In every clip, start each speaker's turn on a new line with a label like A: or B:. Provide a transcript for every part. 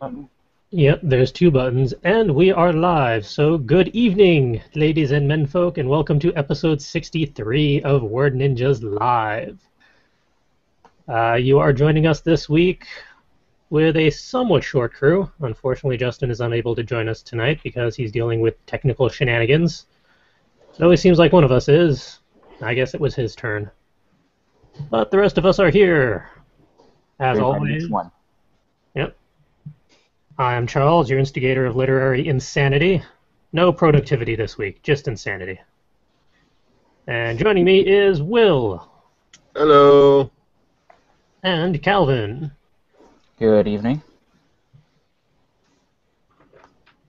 A: button.
B: Yep, there's two buttons, and we are live. So good evening, ladies and menfolk, and welcome to episode 63 of Word Ninjas Live. You are joining us this week with a somewhat short crew. Unfortunately, Justin is unable to join us tonight because he's dealing with technical shenanigans. It always seems like one of us is. I guess it was his turn. But the rest of us are here, as
A: Great
B: always.
A: one.
B: Yep. I'm Charles, your instigator of literary insanity. No productivity this week, just insanity. And joining me is Will.
C: Hello.
B: And Calvin.
A: Good evening.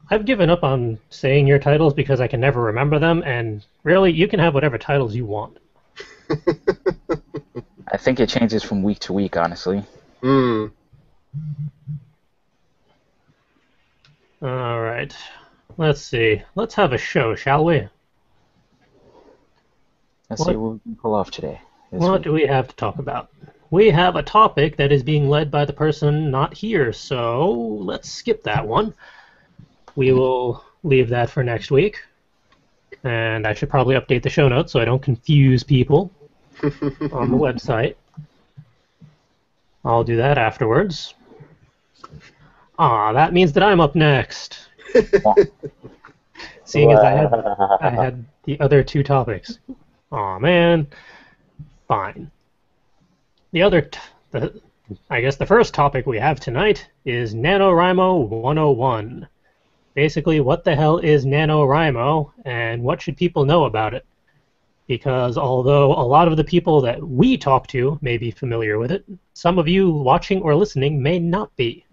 B: I've given up on saying your titles because I can never remember them, and really, you can have whatever titles you want.
A: I think it changes from week to week, honestly.
B: All right. Let's see. Let's have a show, shall we?
A: Let's see what we can pull off today.
B: What do we have to talk about? We have a topic that is being led by the person not here, so let's skip that one. We will leave that for next week. And I should probably update the show notes so I don't confuse people on the website. I'll do that afterwards. That means that I'm up next. Seeing as I had the other two topics. Aw, man. Fine. I guess the first topic we have tonight is NaNoWriMo 101. Basically, what the hell is NaNoWriMo, and what should people know about it? Because although a lot of the people that we talk to may be familiar with it, some of you watching or listening may not be.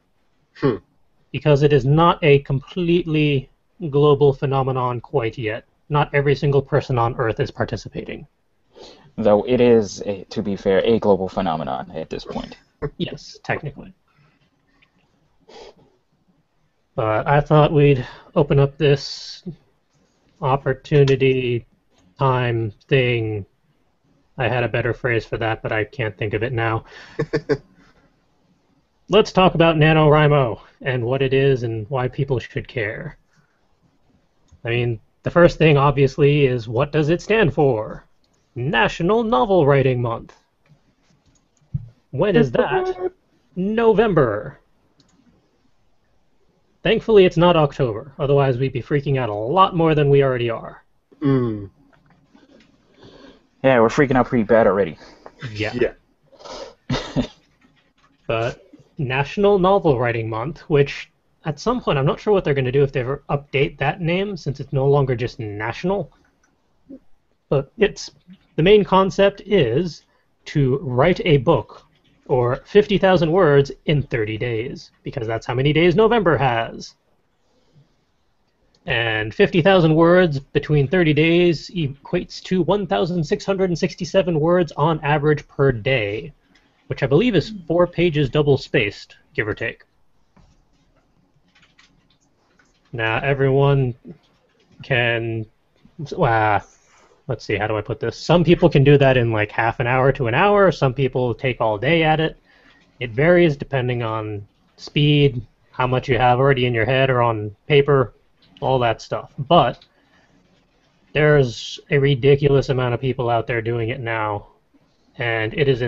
B: Because it is not a completely global phenomenon quite yet. Not every single person on Earth is participating.
A: Though it is, to be fair, a global phenomenon at this point.
B: Yes, technically. But I thought we'd open up this opportunity time thing. I had a better phrase for that, but I can't think of it now. Let's talk about NaNoWriMo and what it is and why people should care. I mean, the first thing, obviously, is what does it stand for? National Novel Writing Month. When is that? November. Thankfully, it's not October. Otherwise, we'd be freaking out a lot more than we already are.
A: Yeah, we're freaking out pretty bad already.
B: Yeah. But National Novel Writing Month, which at some point, I'm not sure what they're going to do if they ever update that name, since it's no longer just national. But the main concept is to write a book, or 50,000 words in 30 days, because that's how many days November has. And 50,000 words between 30 days equates to 1,667 words on average per day, which I believe is 4 pages double-spaced, give or take. Now, everyone can... let's see, how do I put this? Some people can do that in like half an hour to an hour. Some people take all day at it. It varies depending on speed, how much you have already in your head or on paper, all that stuff. But there's a ridiculous amount of people out there doing it now. And it is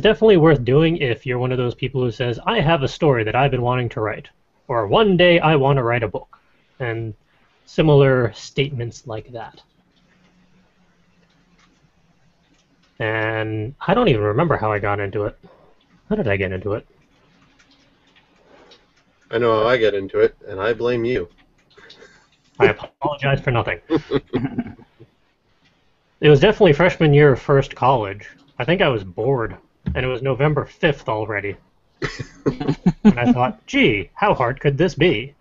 B: definitely worth doing if you're one of those people who says, I have a story that I've been wanting to write. Or one day I want to write a book. And similar statements like that. And I don't even remember how I got into it. How did I get into it?
C: I know how I get into it, and I blame you.
B: I apologize for nothing. It was definitely freshman year of first college. I think I was bored, and it was November 5th already. And I thought, gee, how hard could this be?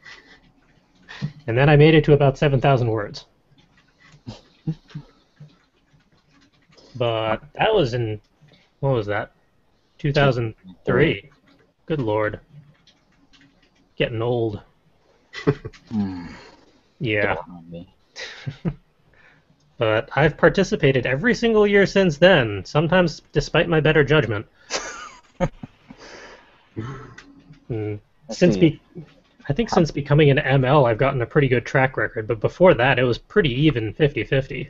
B: And then I made it to about 7,000 words. But that was in, what was that? 2003. Good Lord. Getting old. Yeah. But I've participated every single year since then, sometimes despite my better judgment.
A: Let's
B: since
A: see.
B: since becoming an ML, I've gotten a pretty good track record, but before that, it was pretty even 50-50.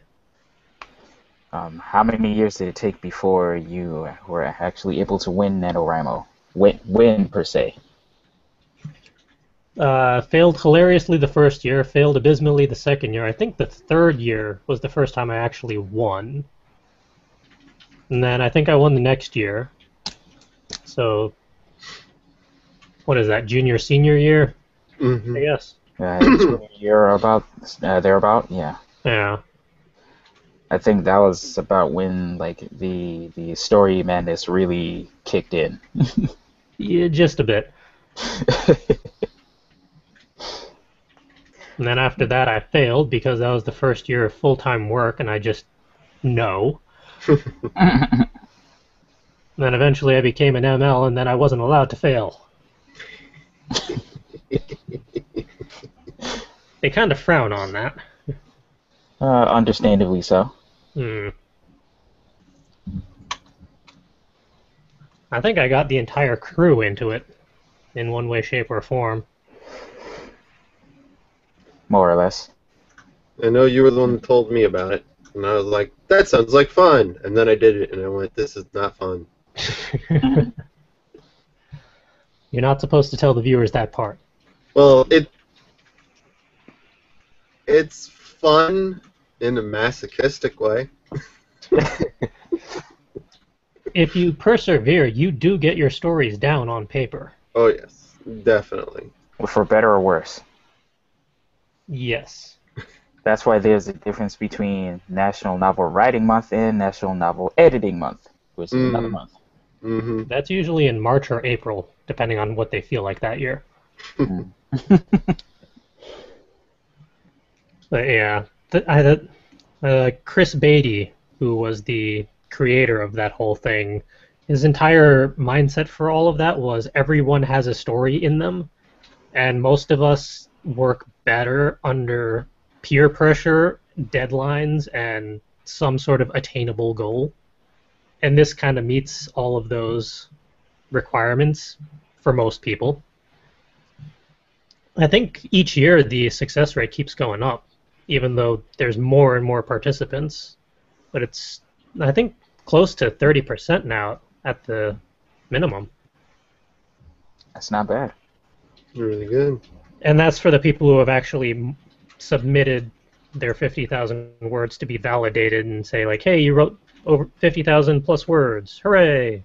A: How many years did it take before you were actually able to win NaNoWriMo? Win per se.
B: Failed hilariously the first year, failed abysmally the second year. I think the third year was the first time I actually won. And then I think I won the next year. So, what is that, junior, senior year? I guess.
A: Junior year about thereabout. Yeah.
B: Yeah.
A: I think that was about when like the story madness really kicked in.
B: Yeah, just a bit. And then after that, I failed because that was the first year of full-time work, and I just no. And then eventually I became an ML, and then I wasn't allowed to fail. They kind of frown on that.
A: Understandably so.
B: I think I got the entire crew into it in one way, shape, or form.
A: More or less.
C: I know you were the one that told me about it, and I was like, that sounds like fun. And then I did it, and I went, this is not fun.
B: You're not supposed to tell the viewers that part.
C: Well, it's fun in a masochistic way.
B: If you persevere, you do get your stories down on paper.
C: Oh, yes, definitely.
A: For better or worse.
B: Yes.
A: That's why there's a difference between National Novel Writing Month and National Novel Editing Month, which is another month.
C: Mm-hmm.
B: That's usually in March or April, depending on what they feel like that year. But yeah, Chris Beatty, who was the creator of that whole thing, his entire mindset for all of that was everyone has a story in them, and most of us work better under peer pressure, deadlines, and some sort of attainable goal. And this kind of meets all of those requirements for most people. I think each year the success rate keeps going up, even though there's more and more participants. But it's, I think, close to 30% now at the minimum.
A: That's not bad.
C: Really good.
B: And that's for the people who have actually submitted their 50,000 words to be validated and say, like, hey, you wrote over 50,000 plus words. Hooray!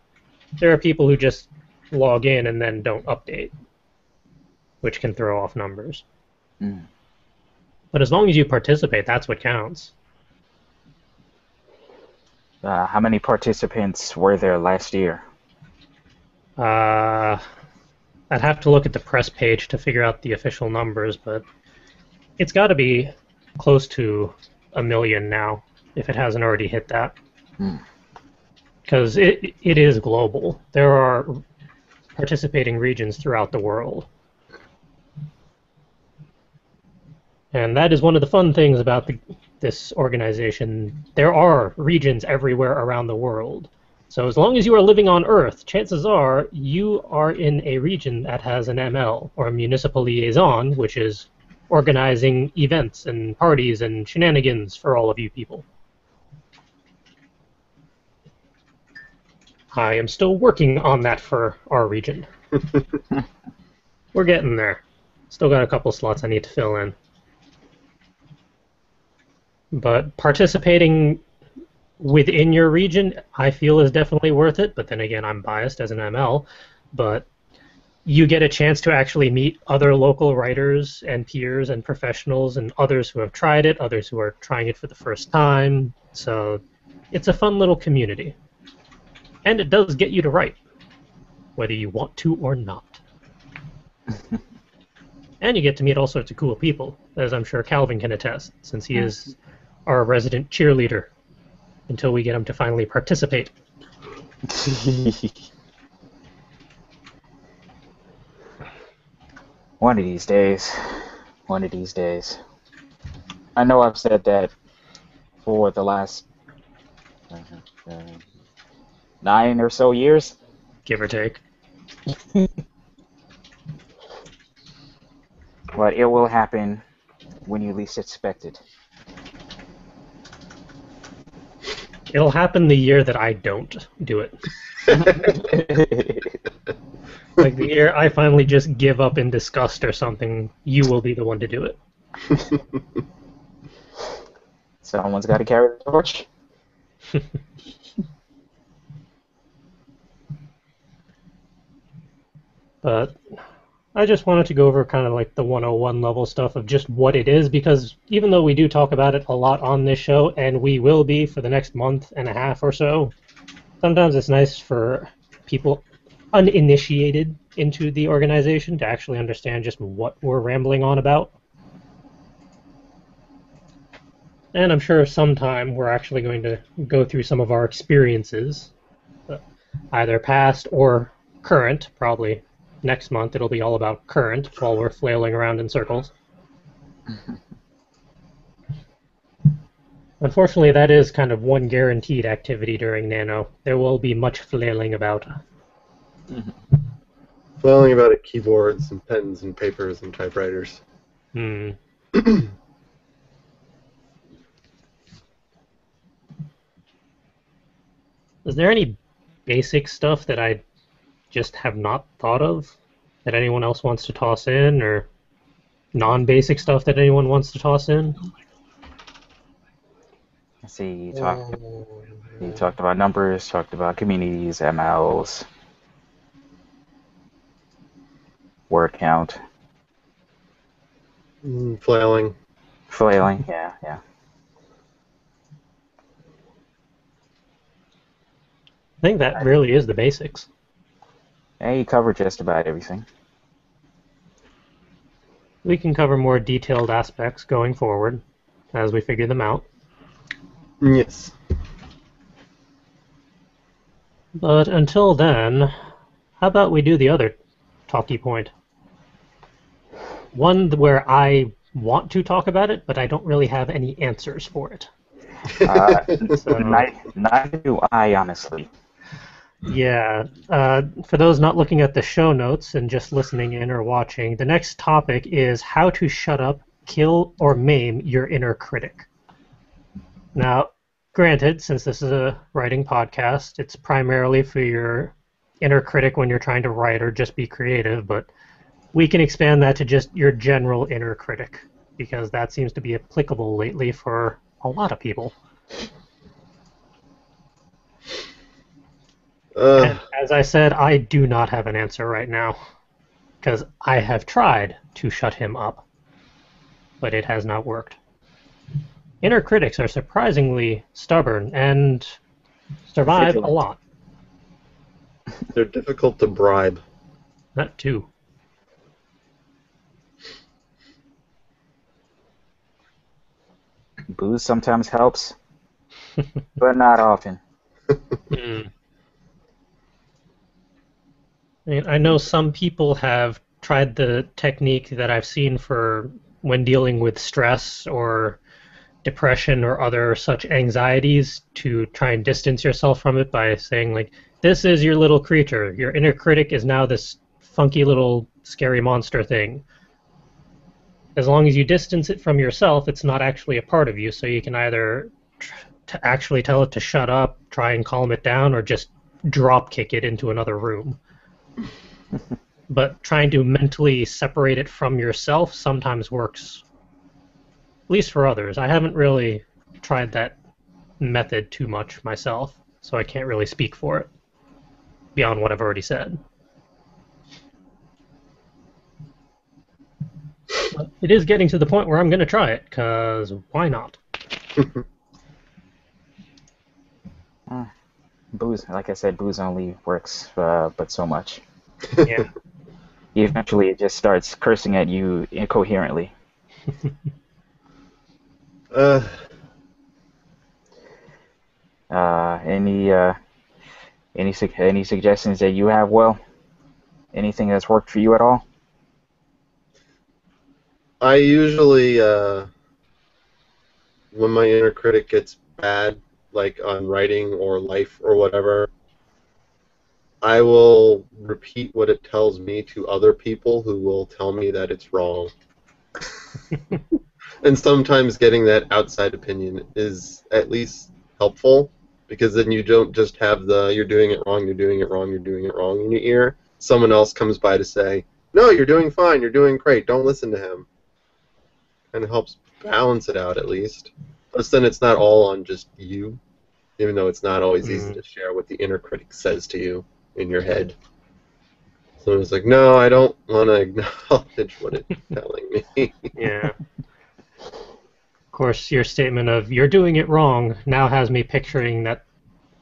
B: There are people who just log in and then don't update, which can throw off numbers. But as long as you participate, that's what counts.
A: How many participants were there last year?
B: I'd have to look at the press page to figure out the official numbers, but it's got to be close to 1 million now, if it hasn't already hit that. Because it is global. There are participating regions throughout the world. And that is one of the fun things about this organization. There are regions everywhere around the world. So as long as you are living on Earth, chances are you are in a region that has an ML, or a municipal liaison, which is organizing events and parties and shenanigans for all of you people. I am still working on that for our region. We're getting there. Still got a couple slots I need to fill in. But participating within your region, I feel, is definitely worth it. But then again, I'm biased as an ML. But you get a chance to actually meet other local writers and peers and professionals and others who have tried it, others who are trying it for the first time. So it's a fun little community. And it does get you to write, whether you want to or not. And you get to meet all sorts of cool people, as I'm sure Calvin can attest, since he is our resident cheerleader until we get him to finally participate.
A: One of these days. One of these days. I know I've said that for the last 9 or so years.
B: Give or take.
A: but it will happen when you least expect it.
B: It'll happen the year that I don't do it. Like the year I finally just give up in disgust or something, you will be the one to do it.
A: Someone's got to carry the torch.
B: But I just wanted to go over kind of like the 101 level stuff of just what it is, because even though we do talk about it a lot on this show, and we will be for the next month and a half or so, sometimes it's nice for people uninitiated into the organization to actually understand just what we're rambling on about. And I'm sure sometime we're actually going to go through some of our experiences, either past or current. Probably next month it'll be all about current while we're flailing around in circles. Unfortunately, that is kind of one guaranteed activity during NaNo. There will be much flailing about.
C: Flailing about at keyboards and pens and papers and typewriters.
B: Hmm. Is there any basic stuff that I just have not thought of that anyone else wants to toss in, or non-basic stuff that anyone wants to toss in?
A: Let's see, you talked about numbers, talked about communities, MLs, word count.
C: Flailing.
A: Flailing, yeah.
B: I think that really is the basics.
A: Yeah, you covered just about everything.
B: We can cover more detailed aspects going forward as we figure them out.
C: Yes.
B: But until then, how about we do the other talky point? One where I want to talk about it, but I don't really have any answers for it. So,
A: Neither do I, honestly.
B: yeah, for those not looking at the show notes and just listening in or watching, the next topic is how to shut up, kill, or maim your inner critic. Now, granted, since this is a writing podcast, it's primarily for your inner critic when you're trying to write or just be creative, but we can expand that to just your general inner critic, because that seems to be applicable lately for a lot of people. And as I said, I do not have an answer right now, because I have tried to shut him up, but it has not worked. Inner critics are surprisingly stubborn and survive a lot.
C: They're difficult to bribe.
B: That too.
A: Booze sometimes helps, but not often.
B: I mean, I know some people have tried the technique that I've seen for when dealing with stress or depression or other such anxieties to try and distance yourself from it by saying, like, this is your little creature. Your inner critic is now this funky little scary monster thing. As long as you distance it from yourself, it's not actually a part of you, so you can either to actually tell it to shut up, try and calm it down, or just drop kick it into another room. But trying to mentally separate it from yourself sometimes works, at least for others. I haven't really tried that method too much myself, so I can't really speak for it beyond what I've already said. But it is getting to the point where I'm going to try it, because why not?
A: Booze, like I said, booze only works but so much.
B: Yeah.
A: Eventually, it just starts cursing at you incoherently. Any suggestions that you have? Well, anything that's worked for you at all?
C: I usually, when my inner critic gets bad, like on writing or life or whatever, I will repeat what it tells me to other people who will tell me that it's wrong. And sometimes getting that outside opinion is at least helpful, because then you don't just have the "you're doing it wrong, you're doing it wrong, you're doing it wrong" in your ear. Someone else comes by to say, "No, you're doing fine, you're doing great, don't listen to him." And it helps balance it out at least. Plus then it's not all on just you, even though it's not always easy to share what the inner critic says to you in your head. So it's like, no, I don't want to acknowledge what it's telling me.
B: Yeah. Of course, your statement of "you're doing it wrong" now has me picturing that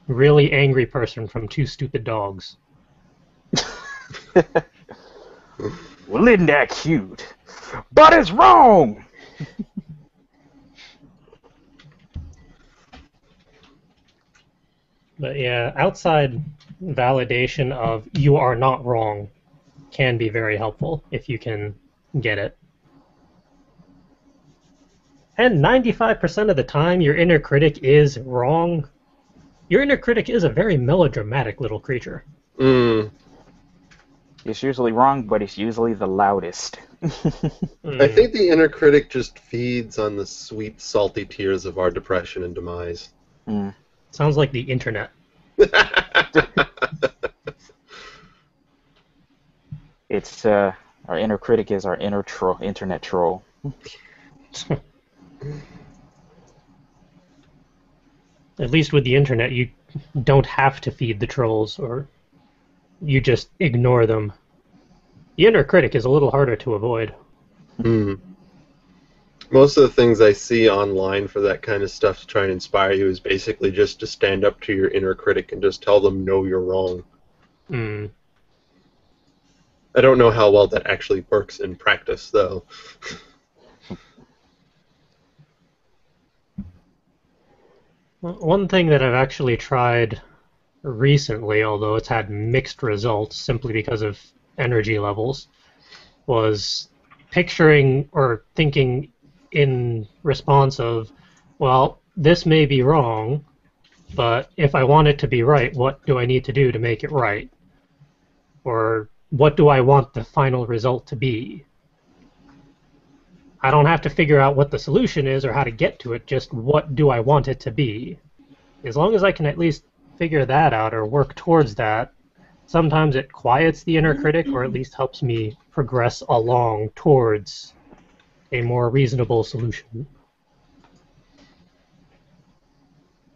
B: really angry person from Two Stupid Dogs.
A: Well, isn't that cute? But it's wrong!
B: But yeah, outside validation of "you are not wrong" can be very helpful if you can get it. And 95% of the time, your inner critic is wrong. Your inner critic is a very melodramatic little creature.
C: Mm.
A: It's usually wrong, but it's usually the loudest.
C: I think the inner critic just feeds on the sweet, salty tears of our depression and demise.
A: Mm.
B: Sounds like the internet.
A: It's our inner critic is our inner internet troll.
B: At least with the internet, you don't have to feed the trolls, or you just ignore them. The inner critic is a little harder to avoid.
C: Mm. Most of the things I see online for that kind of stuff to try and inspire you is basically just to stand up to your inner critic and just tell them, no, you're wrong.
B: Mm.
C: I don't know how well that actually works in practice, though.
B: One thing that I've actually tried recently, although it's had mixed results simply because of energy levels, was picturing or thinking in response of, well, this may be wrong, but if I want it to be right, what do I need to do to make it right? Or what do I want the final result to be? I don't have to figure out what the solution is or how to get to it, just what do I want it to be? As long as I can at least figure that out or work towards that, sometimes it quiets the inner critic or at least helps me progress along towards a more reasonable solution.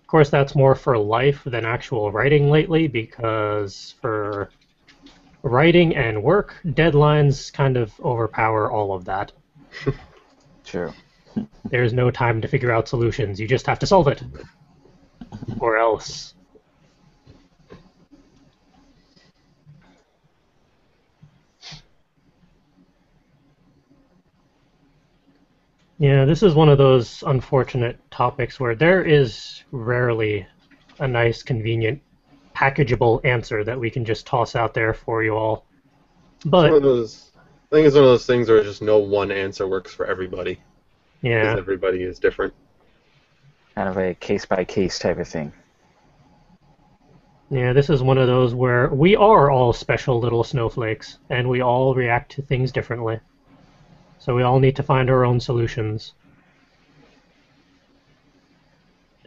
B: Of course, that's more for life than actual writing lately, because for writing and work, deadlines kind of overpower all of that.
A: True.
B: There's no time to figure out solutions. You just have to solve it. Or else. Yeah, this is one of those unfortunate topics where there is rarely a nice, convenient, packageable answer that we can just toss out there for you all. But
C: I think it's one of those things where just no one answer works for everybody.
B: yeah,
C: Because everybody is different.
A: Kind of a case-by-case type of thing.
B: yeah, this is one of those where we are all special little snowflakes, and we all react to things differently. So we all need to find our own solutions.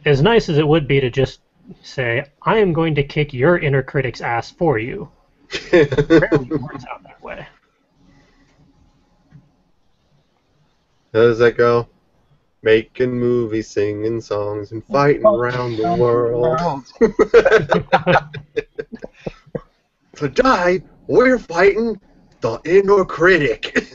B: As nice as it would be to just say, I am going to kick your inner critic's ass for you, it rarely works out that way.
C: How does that go? Making movies, singing songs, and fighting around the world. Tonight, we're fighting the inner critic.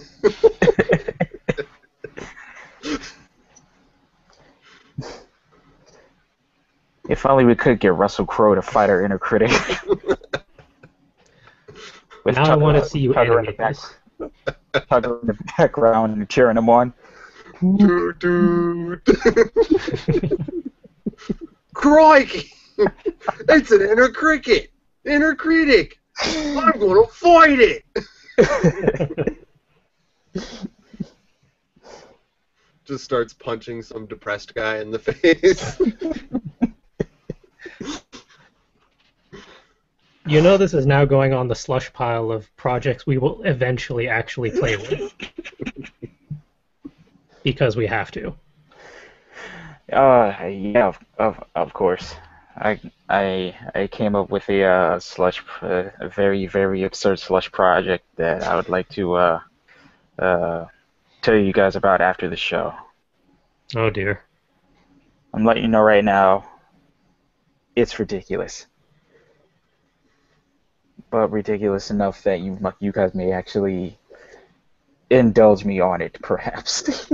A: If only we could get Russell Crowe to fight our inner critic. With
B: Now I want to see you
A: Tugger in the
B: animate this.
A: Tugger in the background and cheering him on.
C: Dude, dude. Crikey! It's an inner critic. Inner critic. I'm gonna fight it. Just starts punching some depressed guy in the face.
B: You know this is now going on the slush pile of projects we will eventually actually play with. because we have to.
A: Yeah, of course. I came up with a very very absurd slush project that I would like to uh tell you guys about after the show.
B: Oh dear.
A: I'm letting you know right now, it's ridiculous, but ridiculous enough that you guys may actually indulge me on it, perhaps.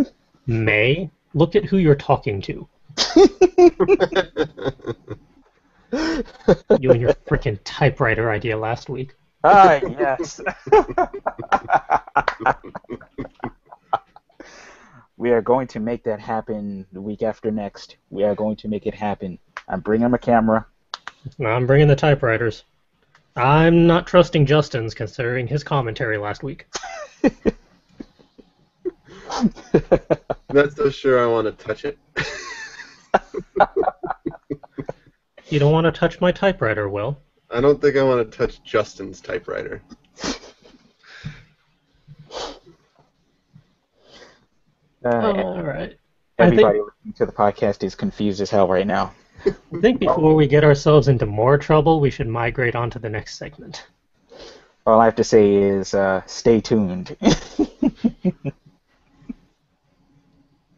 B: May, look at who you're talking to. You and your freaking typewriter idea last week.
A: Ah, yes. We are going to make that happen the week after next. We are going to make it happen. I'm bringing my camera.
B: I'm bringing the typewriters. I'm not trusting Justin's considering his commentary last week.
C: Not so sure I want to touch it.
B: You don't want to touch my typewriter, Will.
C: I don't think I want to touch Justin's typewriter.
B: All right.
A: Everybody listening to the podcast is confused as hell right now.
B: I think before we get ourselves into more trouble, we should migrate on to the next segment.
A: All I have to say is stay tuned.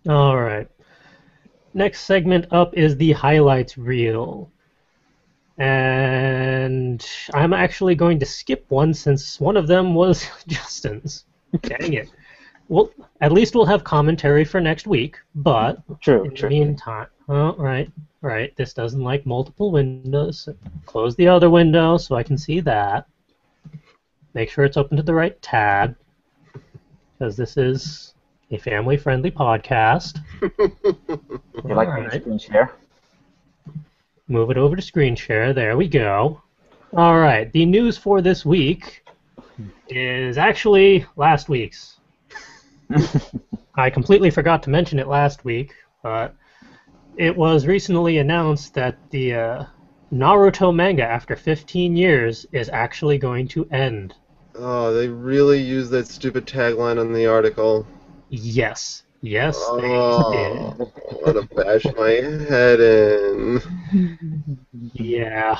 B: All right. Next segment up is the highlights reel. And I'm actually going to skip one since one of them was Justin's. Dang it. Well, at least we'll have commentary for next week, but in the meantime, right, this doesn't like multiple windows. Close the other window so I can see that. Make sure it's open to the right tab, because this is a family-friendly podcast.
A: You like my screen share?
B: Move it over to screen share. There we go. All right, the news for this week is actually last week's. I completely forgot to mention it last week, but it was recently announced that the Naruto manga, after 15 years, is actually going to end.
C: Oh, they really used that stupid tagline on the article.
B: Yes. Yes,
C: Oh,
B: they did.
C: I want to bash my head in.
B: Yeah.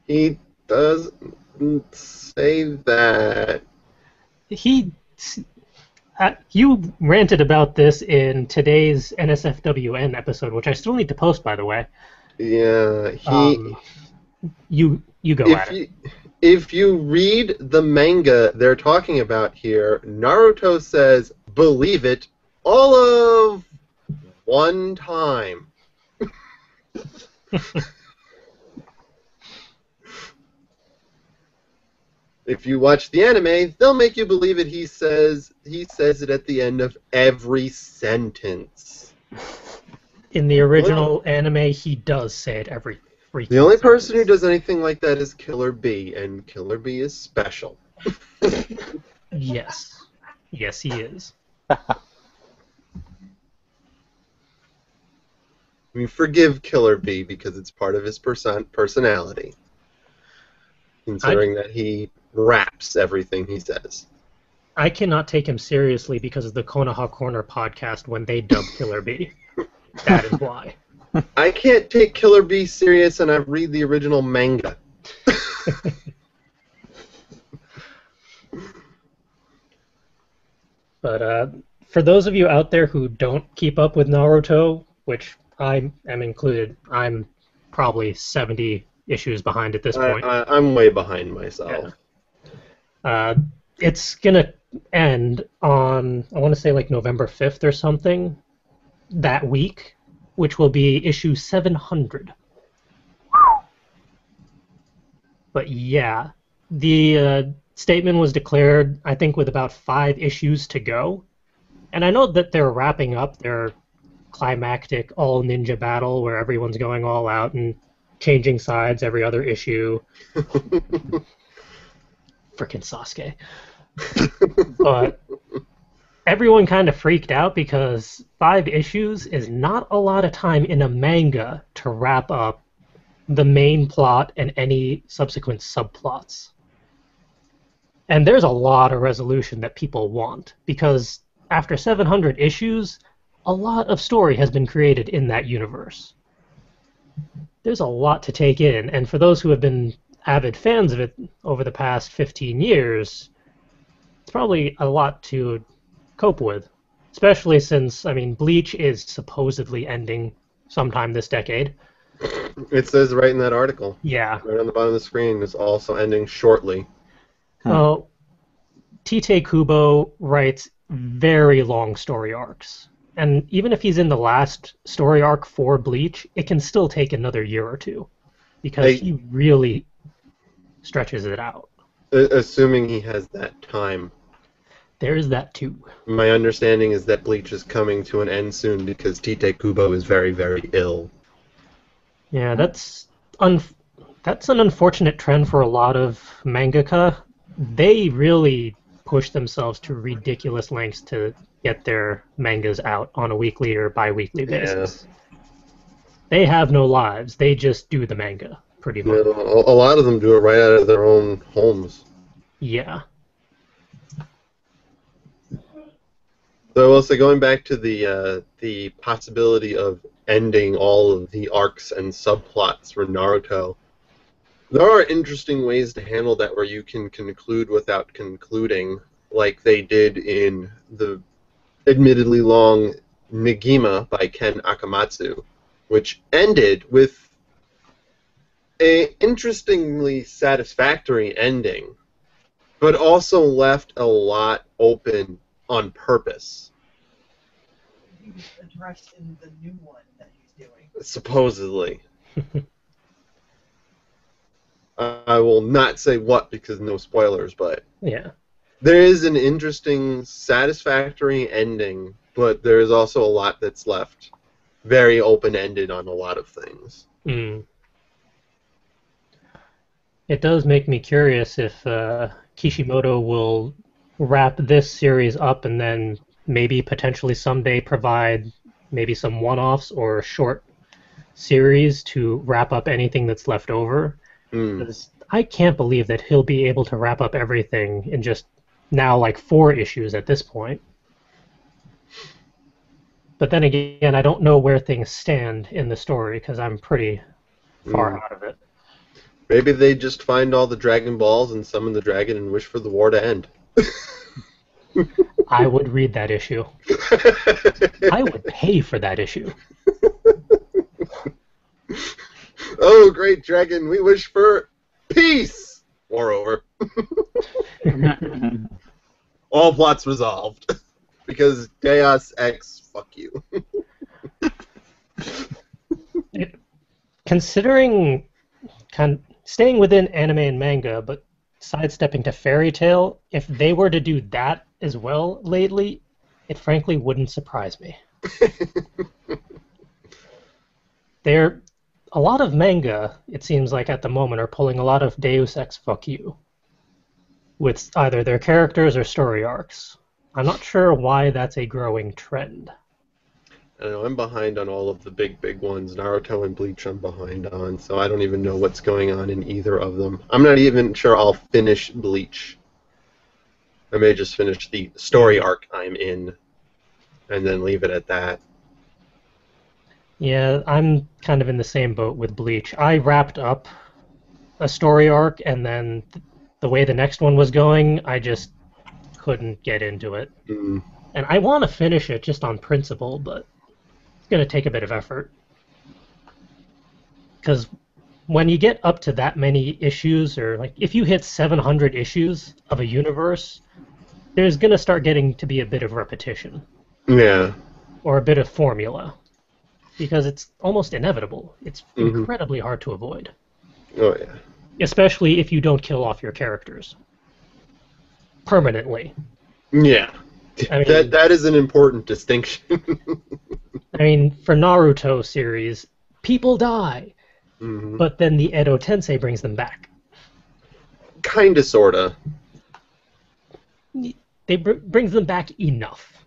C: He doesn't say that.
B: You ranted about this in today's NSFWN episode, which I still need to post, by the way.
C: Yeah,
B: You go at it.
C: If you read the manga they're talking about here, Naruto says, "Believe it, all of one time." If you watch the anime, they'll make you believe it. He says it at the end of every sentence.
B: In the original anime, he does say it every freaking
C: The only person who
B: sentence.
C: does anything like that is Killer Bee, and Killer Bee is special.
B: Yes. Yes, he is.
C: I mean, forgive Killer Bee because it's part of his personality, considering that he raps everything he says.
B: I cannot take him seriously because of the Konoha Corner podcast when they dub Killer Bee. That is why.
C: I can't take Killer Bee serious, and I read the original manga.
B: But for those of you out there who don't keep up with Naruto, which I am included, I'm probably 70 issues behind at this point.
C: I'm way behind myself.
B: Yeah. It's going to end on, I want to say like November 5th or something, that week, which will be issue 700. But yeah, the statement was declared, I think, with about 5 issues to go. And I know that they're wrapping up their climactic all-ninja battle where everyone's going all out and changing sides every other issue. Frickin' Sasuke. But everyone kind of freaked out because 5 issues is not a lot of time in a manga to wrap up the main plot and any subsequent subplots. And there's a lot of resolution that people want, because after 700 issues, a lot of story has been created in that universe. There's a lot to take in, and for those who have been avid fans of it over the past 15 years, it's probably a lot to cope with. Especially since, I mean, Bleach is supposedly ending sometime this decade.
C: It says right in that article,
B: Yeah.
C: right on the bottom of the screen, it's also ending shortly.
B: Well, Tite Kubo writes very long story arcs. And even if he's in the last story arc for Bleach, it can still take another year or two. Because he really stretches it out.
C: Assuming he has that time.
B: There is that too.
C: My understanding is that Bleach is coming to an end soon because Tite Kubo is very, very ill.
B: Yeah, that's an unfortunate trend for a lot of mangaka. They really push themselves to ridiculous lengths to get their mangas out on a weekly or bi-weekly basis. They have no lives. They just do the manga, pretty much.
C: Yeah, a lot of them do it right out of their own homes.
B: Yeah.
C: So I will say, going back to the possibility of ending all of the arcs and subplots for Naruto, there are interesting ways to handle that where you can conclude without concluding, like they did in the admittedly long Negima by Ken Akamatsu, which ended with an interestingly satisfactory ending, but also left a lot open on purpose.
D: Addressed in the new one that he's doing.
C: Supposedly. I will not say what because no spoilers, but
B: yeah,
C: there is an interesting, satisfactory ending, but there is also a lot that's left very open-ended on a lot of things.
B: Mm. It does make me curious if Kishimoto will wrap this series up and then maybe potentially someday provide maybe some one-offs or short series to wrap up anything that's left over. Because I can't believe that he'll be able to wrap up everything in just now like 4 issues at this point. But then again, I don't know where things stand in the story because I'm pretty far out of it.
C: Maybe they just find all the Dragon Balls and summon the dragon and wish for the war to end.
B: I would read that issue. I would pay for that issue.
C: Oh, great dragon, we wish for peace! War over. All plots resolved. Because Deus Ex, fuck you.
B: Considering staying within anime and manga, but sidestepping to fairy tale, if they were to do that as well lately, it frankly wouldn't surprise me. A lot of manga, it seems like at the moment, are pulling a lot of Deus Ex fuck you with either their characters or story arcs. I'm not sure why that's a growing trend.
C: I don't know, I'm behind on all of the big ones. Naruto and Bleach I'm behind on, so I don't even know what's going on in either of them. I'm not even sure I'll finish Bleach. I may just finish the story arc I'm in and then leave it at that.
B: Yeah, I'm kind of in the same boat with Bleach. I wrapped up a story arc, and then the way the next one was going, I just couldn't get into it. And I want to finish it just on principle, but it's going to take a bit of effort. Because when you get up to that many issues, or like if you hit 700 issues of a universe, there's going to start getting to be a bit of repetition.
C: Yeah.
B: Or a bit of formula. Because it's almost inevitable. It's incredibly hard to avoid.
C: Oh, yeah.
B: Especially if you don't kill off your characters. Permanently.
C: Yeah.
B: I mean,
C: that is an important distinction.
B: I mean, for Naruto series, people die. But then the Edo Tensei brings them back.
C: Kinda, sorta.
B: They brings them back enough.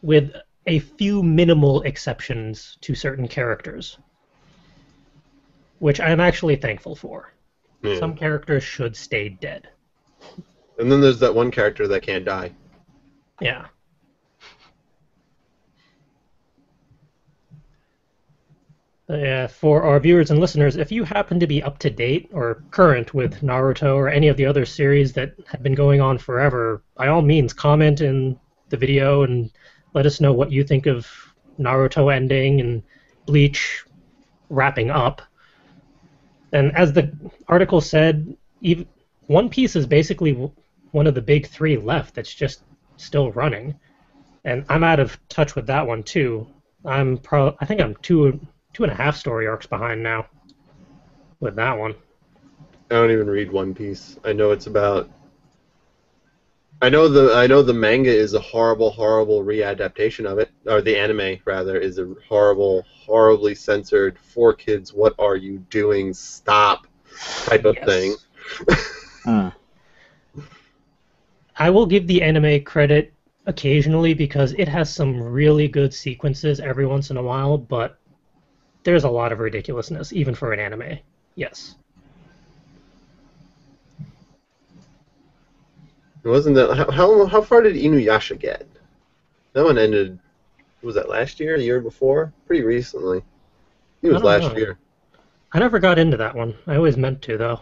B: With a few minimal exceptions to certain characters. Which I'm actually thankful for. Yeah. Some characters should stay dead.
C: And then there's that one character that can't die.
B: Yeah. For our viewers and listeners, if you happen to be up to date or current with Naruto or any of the other series that have been going on forever, by all means, comment in the video and let us know what you think of Naruto ending and Bleach wrapping up. And as the article said, even One Piece is basically one of the big three left that's just still running. And I'm out of touch with that one too. I think I'm two and a half story arcs behind now with that one.
C: I don't even read One Piece. I know it's about. I know the manga is a horrible, horrible readaptation of it, or the anime rather is a horrible, horribly censored for kids. What are you doing? Stop, type of thing.
B: I will give the anime credit occasionally because it has some really good sequences every once in a while, but there's a lot of ridiculousness even for an anime. Yes.
C: Wasn't that how far did Inuyasha get? That one ended. Was that last year? The year before? Pretty recently. It was last year.
B: I never got into that one. I always meant to, though.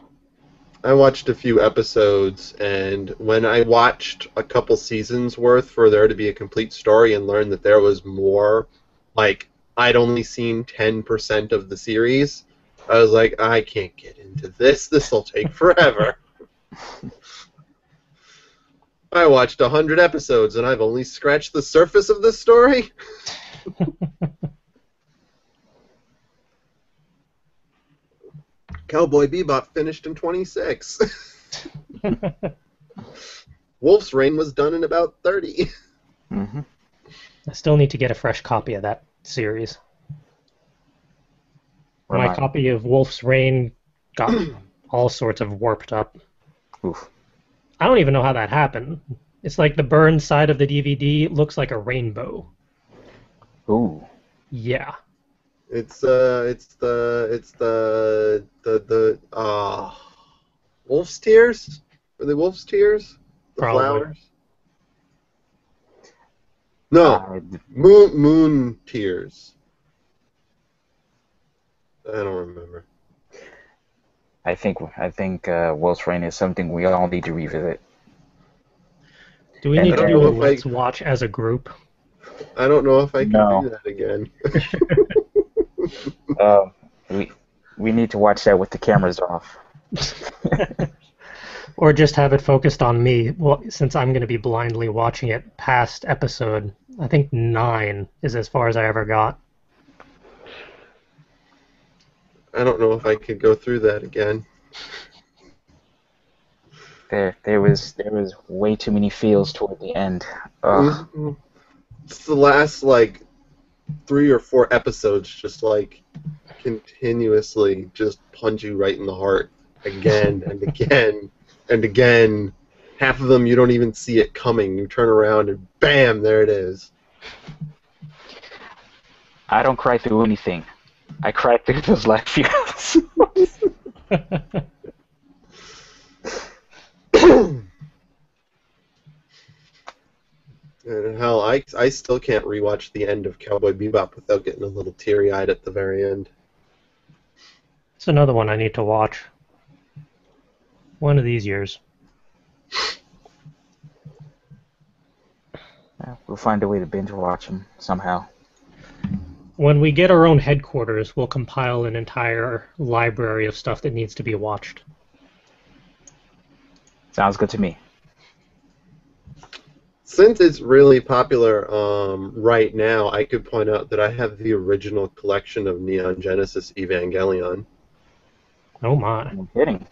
C: I watched a few episodes, and when I watched a couple seasons worth for there to be a complete story and learned that there was more, like, I'd only seen 10% of the series, I was like, I can't get into this. This'll take forever. I watched 100 episodes, and I've only scratched the surface of this story? Cowboy Bebop finished in 26. Wolf's Reign was done in about 30.
A: Mm-hmm.
B: I still need to get a fresh copy of that series. My copy of Wolf's Reign got all sorts of warped up.
A: Oof.
B: I don't even know how that happened. It's like the burned side of the DVD looks like a rainbow.
A: Ooh.
B: Yeah.
C: It's Wolf's Tears? Were they Wolf's Tears? The
B: Probably.
C: flowers? No. Moon Tears. I don't remember.
A: I think Wolf's Reign is something we all need to revisit.
B: Do we need to do a Let's Watch as a group?
C: I don't know if I can do that again.
A: We need to watch that with the cameras off.
B: Or just have it focused on me, well, since I'm going to be blindly watching it past episode. I think 9 is as far as I ever got.
C: I don't know if I could go through that again.
A: There was way too many feels toward the end.
C: It's the last, like, 3 or 4 episodes just, like, continuously just punch you right in the heart again and again and again. Half of them you don't even see it coming. You turn around and bam, there it is.
A: I don't cry through anything. I cry through those last few episodes.
C: And hell, I still can't rewatch the end of Cowboy Bebop without getting a little teary-eyed at the very end.
B: It's another one I need to watch. One of these years.
A: We'll find a way to binge watch them somehow.
B: When we get our own headquarters, we'll compile an entire library of stuff that needs to be watched.
A: Sounds good to me.
C: Since it's really popular right now, I could point out that I have the original collection of Neon Genesis Evangelion.
B: Oh my.
A: No kidding.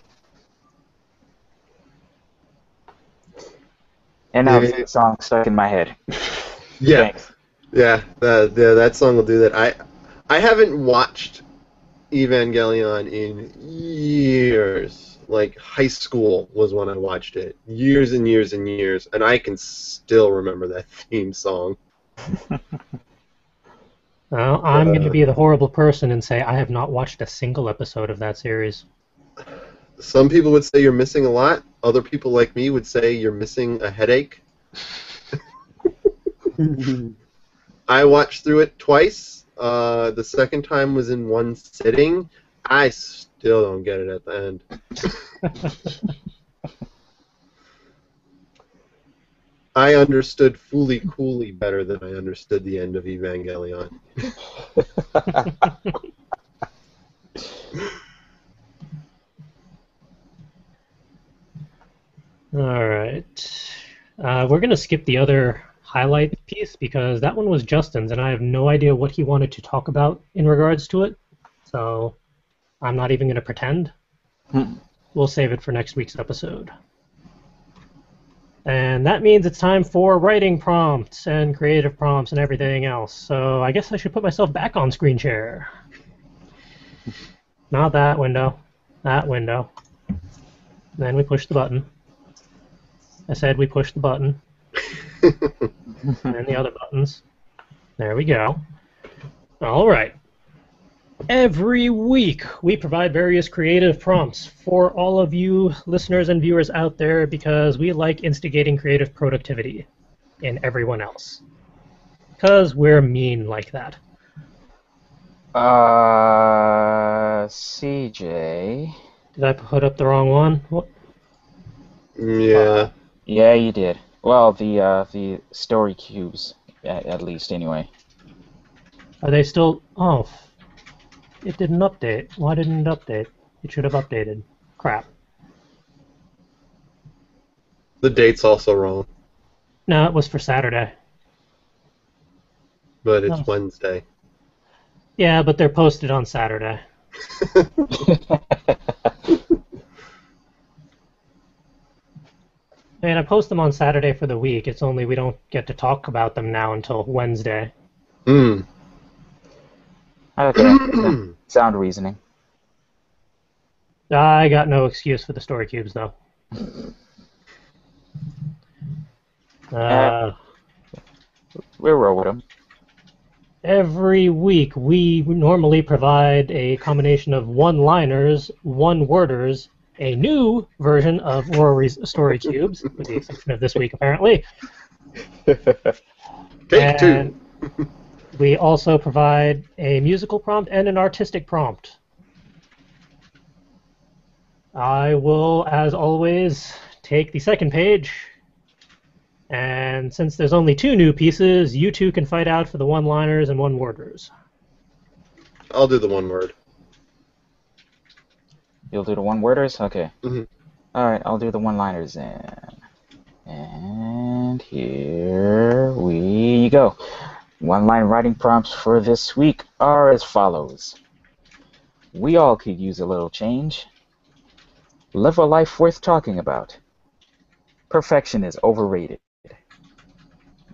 A: And now the song stuck in my head.
C: Yeah.
A: Thanks.
C: Yeah, that song will do that. I haven't watched Evangelion in years. Like, high school was when I watched it. Years and years and years. And I can still remember that theme song.
B: Well, I'm going to be the horrible person and say I have not watched a single episode of that series.
C: Some people would say you're missing a lot. Other people like me would say you're missing a headache. I watched through it twice, The second time was in one sitting. I still don't get it at the end. I understood Fooly Cooley better than I understood the end of Evangelion.
B: All right. We're going to skip the other highlight piece because that one was Justin's, and I have no idea what he wanted to talk about in regards to it. So I'm not even going to pretend. We'll save it for next week's episode. And that means it's time for writing prompts and creative prompts and everything else. So I guess I should put myself back on screen share. Not that window. That window. Then we push the button. I said we push the button. And the other buttons. There we go. All right. Every week, we provide various creative prompts for all of you listeners and viewers out there because we like instigating creative productivity in everyone else. Because we're mean like that.
A: CJ.
B: Did I put up the wrong one? What?
C: Yeah.
A: Yeah, you did. Well, the story cubes, at least, anyway.
B: Are they still... Oh, it didn't update. Why didn't it update? It should have updated. Crap.
C: The date's also wrong,
B: No, it was for Saturday.
C: but it's
B: Oh.
C: Wednesday.
B: Yeah, but they're posted on Saturday. And I post them on Saturday for the week. It's only we don't get to talk about them now until Wednesday.
A: Okay. Sound reasoning.
B: I got no excuse for the story cubes, though.
A: We'll roll with them.
B: Every week, we normally provide a combination of one-liners, one-worders, a new version of Rory's story cubes, with the exception of this week, apparently.
C: Take two.
B: We also provide a musical prompt and an artistic prompt. I will, as always, take the second page. And since there's only two new pieces, you two can fight out for the one-liners and one-worders.
C: I'll do the one word.
A: You'll do the one-worders? Okay.
C: Mm-hmm.
A: Alright, I'll do the one-liners then. And here we go. One-line writing prompts for this week are as follows. We all could use a little change. Live a life worth talking about. Perfection is overrated.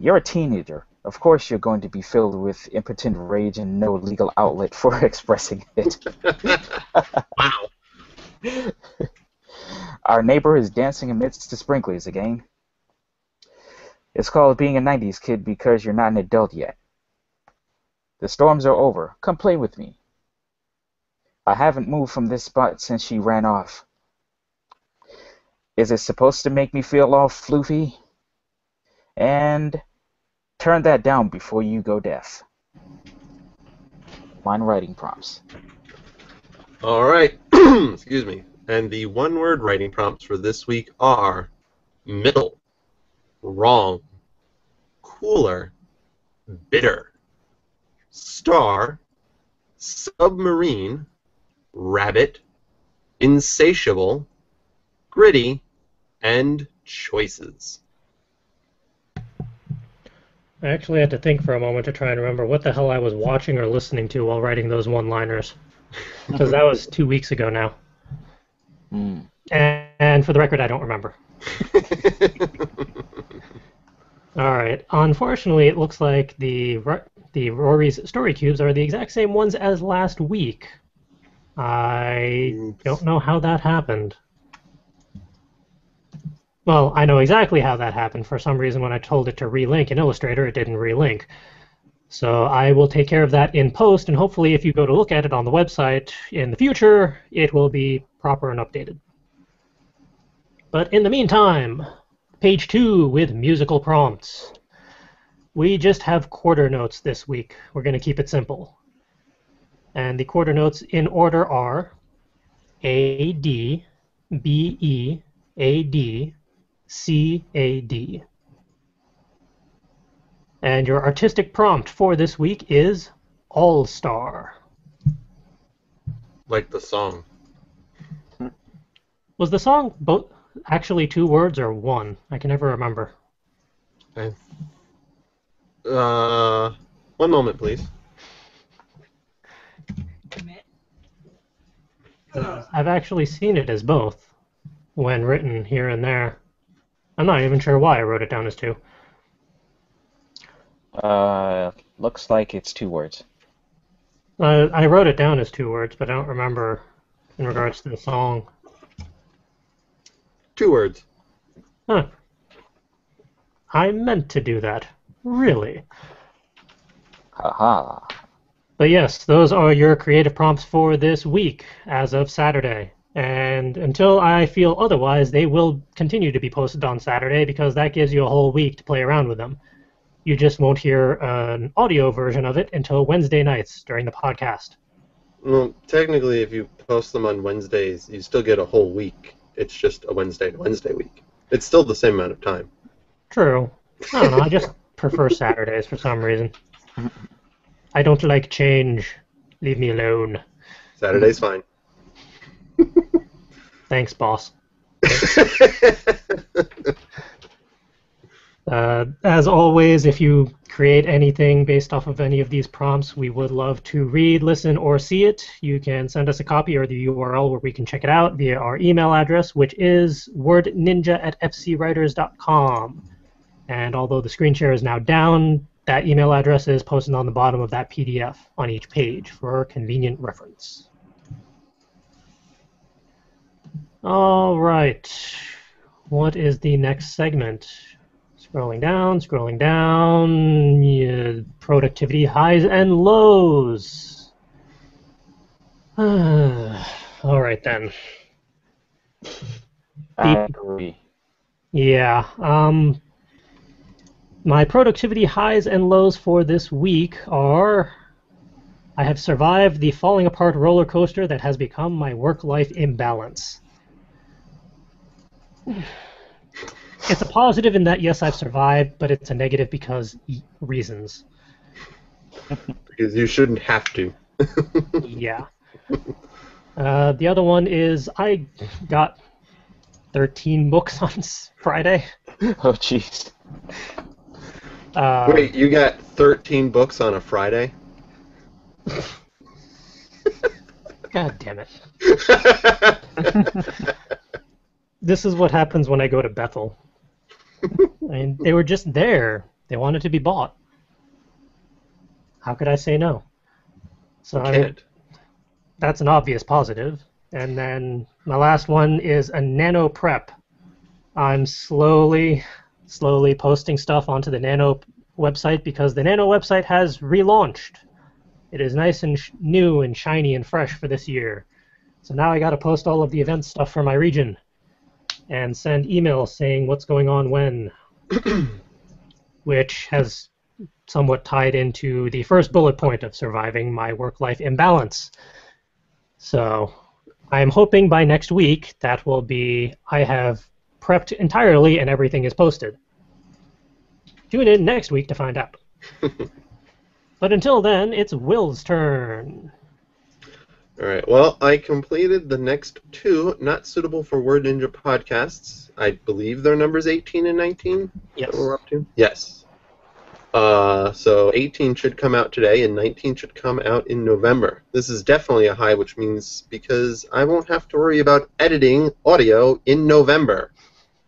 A: You're a teenager. Of course you're going to be filled with impotent rage and no legal outlet for expressing it.
C: Wow.
A: Our neighbor is dancing amidst the sprinklers again. It's called being a 90s kid because you're not an adult yet. The storms are over. Come play with me. I haven't moved from this spot since she ran off. Is it supposed to make me feel all floofy? And turn that down before you go deaf. Line writing prompts.
C: All right. Excuse me. And the one-word writing prompts for this week are middle, wrong, cooler, bitter, star, submarine, rabbit, insatiable, gritty, and choices.
B: I actually had to think for a moment to try and remember what the hell I was watching or listening to while writing those one-liners. Because that was 2 weeks ago now. And for the record, I don't remember. All right. Unfortunately, it looks like the Rory's story cubes are the exact same ones as last week. I don't know how that happened. Well, I know exactly how that happened. For some reason, when I told it to relink in Illustrator, it didn't relink. So I will take care of that in post, and hopefully if you go to look at it on the website in the future, it will be proper and updated. But in the meantime, page 2 with musical prompts. We just have quarter notes this week. We're going to keep it simple. And the quarter notes in order are A, D, B, E, A, D, C, A, D. And your artistic prompt for this week is All-Star.
C: Like the song.
B: Was the song both actually 2 words or 1? I can never remember.
C: Okay. 1 moment, please.
B: I've actually seen it as both when written here and there. I'm not even sure why I wrote it down as 2.
A: Looks like it's 2 words.
B: I wrote it down as 2 words, but I don't remember in regards to the song.
C: 2 words.
B: Huh. I meant to do that. Really.
A: Haha.
B: But yes, those are your creative prompts for this week as of Saturday. And until I feel otherwise, they will continue to be posted on Saturday because that gives you a whole week to play around with them. You just won't hear an audio version of it until Wednesday nights during the podcast.
C: Well, technically, if you post them on Wednesdays, you still get a whole week. It's just a Wednesday to Wednesday week. It's still the same amount of time.
B: True. I don't know, I just prefer Saturdays for some reason. I don't like change. Leave me alone.
C: Saturday's fine.
B: Thanks, boss. As always, if you create anything based off of any of these prompts, we would love to read, listen, or see it. You can send us a copy or the URL where we can check it out via our email address, which is wordninja@fcwriters.com. And although the screen share is now down, that email address is posted on the bottom of that PDF on each page for convenient reference. All right. What is the next segment? Scrolling down. Yeah, productivity highs and lows. All right then.
A: I agree.
B: Yeah. My productivity highs and lows for this week are: I have survived the falling apart roller coaster that has become my work-life imbalance. It's a positive in that, yes, I've survived, but it's a negative because reasons.
C: Because you shouldn't have to.
B: Yeah. The other one is I got 13 books on Friday.
A: Oh, jeez.
C: Wait, you got 13 books on a Friday?
B: God damn it. This is what happens when I go to Bethel. I mean, they were just there. They wanted to be bought. How could I say no? So I mean, that's an obvious positive. And then my last one is a NaNo prep. I'm slowly posting stuff onto the NaNo website because the NaNo website has relaunched. It is nice and new and shiny and fresh for this year. So now I got to post all of the event stuff for my region and send emails saying what's going on when, which has somewhat tied into the first bullet point of surviving my work-life imbalance. So I'm hoping by next week that will be I have prepped entirely and everything is posted. Tune in next week to find out. But until then, it's Will's turn.
C: All right. Well, I completed the next 2 not suitable for Word Ninja podcasts. I believe they're numbers 18 and 19.
B: Yes.
C: That we're up to. Yes. So 18 should come out today, and 19 should come out in November. This is definitely a high, which means because I won't have to worry about editing audio in November,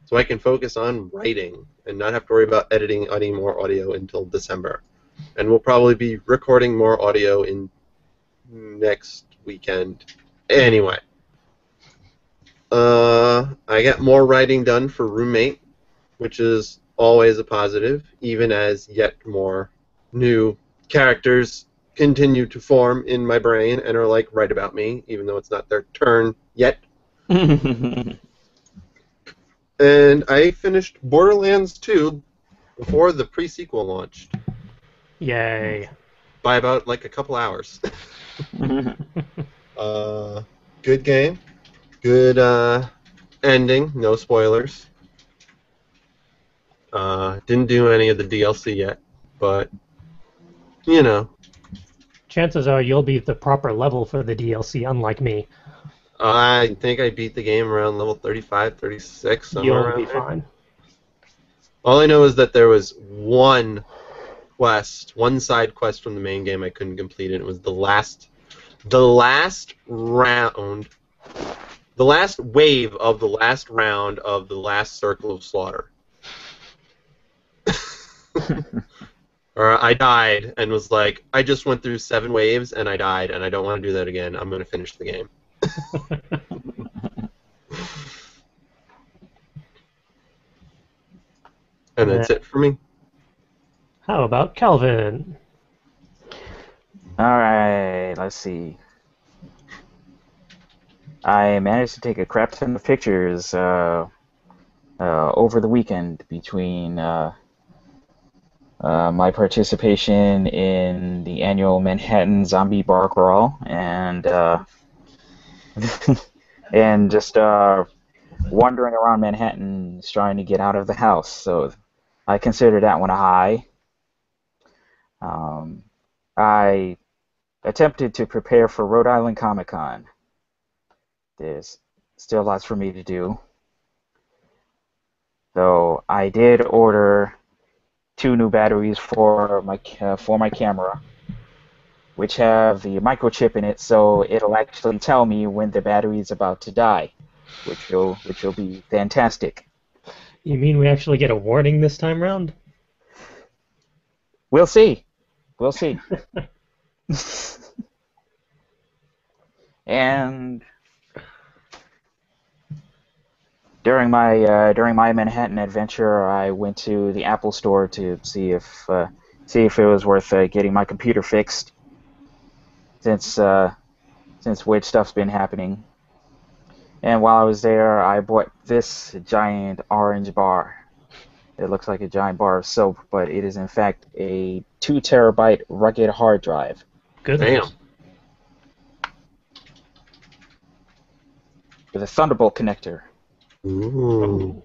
C: so I can focus on writing and not have to worry about editing any more audio until December. And we'll probably be recording more audio in next weekend. Anyway, I got more writing done for Roommate, which is always a positive, even as yet more new characters continue to form in my brain and are like, write about me, even though it's not their turn yet. And I finished Borderlands 2 before the pre-sequel launched
B: Yay.
C: by about like a couple hours. Good game. Good ending. No spoilers. Didn't do any of the DLC yet, but you know,
B: Chances are you'll be the proper level for the DLC, unlike me.
C: I think I beat the game around level 35, 36, somewhere
B: You'll
C: around
B: be
C: there.
B: fine.
C: All I know is that there was one side quest from the main game I couldn't complete, and it was the last round, the last wave of the last round of the last circle of slaughter. Or I died and was like, I just went through 7 waves and I died, and I don't want to do that again. I'm going to finish the game. And that's it for me.
B: How about Calvin?
A: Alright, let's see. I managed to take a crap ton of pictures over the weekend between my participation in the annual Manhattan Zombie Bar Crawl and and just wandering around Manhattan trying to get out of the house. So I consider that one a high. I attempted to prepare for Rhode Island Comic Con. There's still lots for me to do. Though I did order 2 new batteries for my camera, which have the microchip in it, so it'll actually tell me when the battery is about to die, which will be fantastic.
B: You mean we actually get a warning this time round?
A: We'll see. We'll see. And during my Manhattan adventure, I went to the Apple Store to see if it was worth getting my computer fixed, since weird stuff's been happening. And while I was there, I bought this giant orange bar. It looks like a giant bar of soap, but it is in fact a 2 terabyte rugged hard drive.
B: Goodness.
A: With a Thunderbolt connector.
C: Ooh.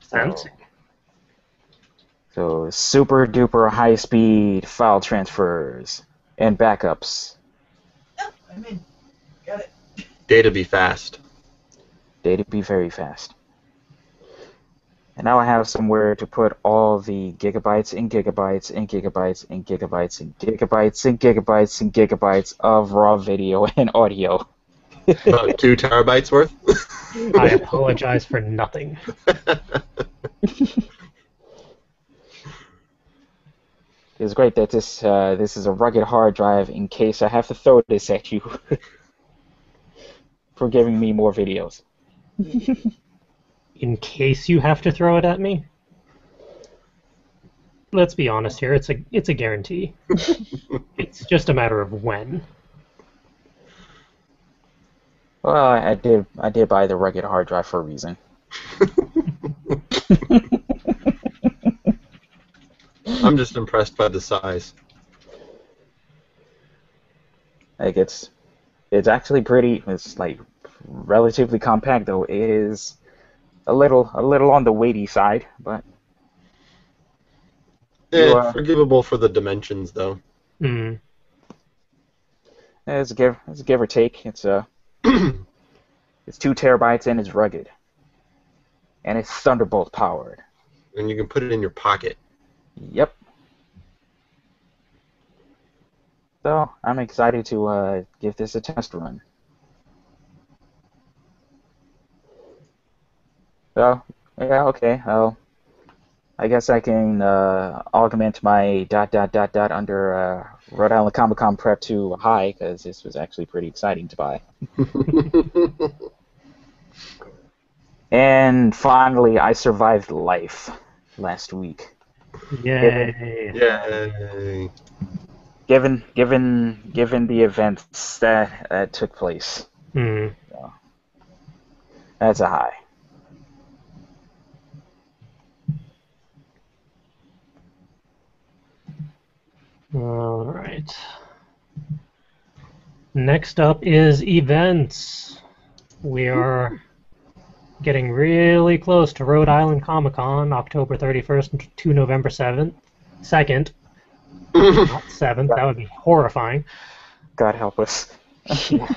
B: Fancy.
A: So super duper high speed file transfers and backups.
D: Oh, I'm in. Got it.
C: Data be fast.
A: Data be very fast. And now I have somewhere to put all the gigabytes and gigabytes and gigabytes and gigabytes and gigabytes and gigabytes and gigabytes of raw video and audio.
C: About 2 terabytes worth?
B: I apologize for nothing.
A: It's great that this is a rugged hard drive in case I have to throw this at you for giving me more videos.
B: In case you have to throw it at me? Let's be honest here, it's a guarantee. It's just a matter of when.
A: Well, I did buy the rugged hard drive for a reason.
C: I'm just impressed by the size.
A: Like it's actually pretty. It's like relatively compact, though it is a little on the weighty side, but
C: Forgivable for the dimensions, though.
B: Mm.
A: it's a give or take. It's it's 2 terabytes and it's rugged, and it's Thunderbolt powered.
C: And you can put it in your pocket.
A: Yep. So I'm excited to give this a test run. So yeah, okay. I guess I can augment my ... under Rhode Island Comic Con prep to high, because this was actually pretty exciting to buy. And finally, I survived life last week.
B: Yay.
C: Yay.
A: Given the events that took place.
B: Mm.
A: So, that's a high.
B: All right. Next up is events. We are getting really close to Rhode Island Comic Con, October 31st to November 7th. 2nd, not 7th. That would be horrifying.
A: God help us.
B: Yeah.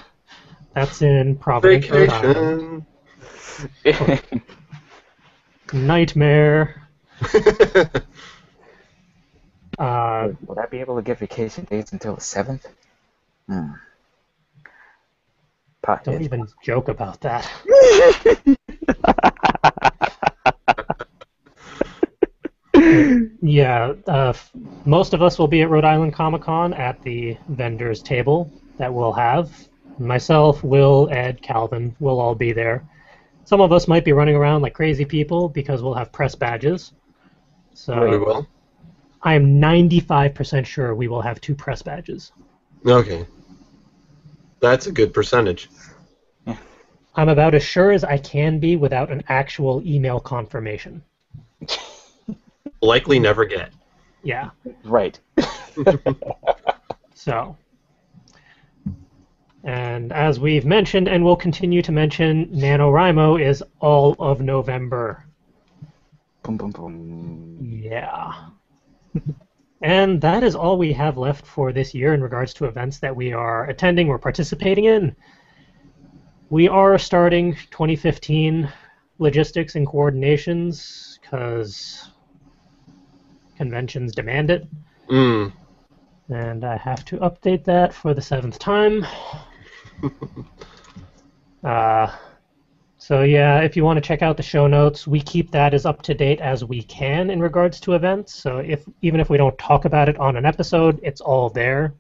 B: That's in Providence, Rhode Island.
C: Vacation.
B: Nightmare.
A: Would I be able to get vacation dates until the 7th?
B: Don't even joke about that. Yeah, most of us will be at Rhode Island Comic Con at the vendors table that we'll have. Myself, Will, Ed, Calvin will all be there. Some of us might be running around like crazy people because we'll have press badges. So
C: We will.
B: I am 95% sure we will have 2 press badges.
C: Okay. That's a good percentage.
B: I'm about as sure as I can be without an actual email confirmation.
C: Likely never get.
B: Yeah.
A: Right.
B: So, and as we've mentioned and will continue to mention, NaNoWriMo is all of November.
A: Boom, boom, boom.
B: Yeah. And that is all we have left for this year in regards to events that we are attending or participating in. We are starting 2015 logistics and coordinations because conventions demand it. And I have to update that for the 7th time. So yeah, if you want to check out the show notes, we keep that as up to date as we can in regards to events. So even if we don't talk about it on an episode, it's all there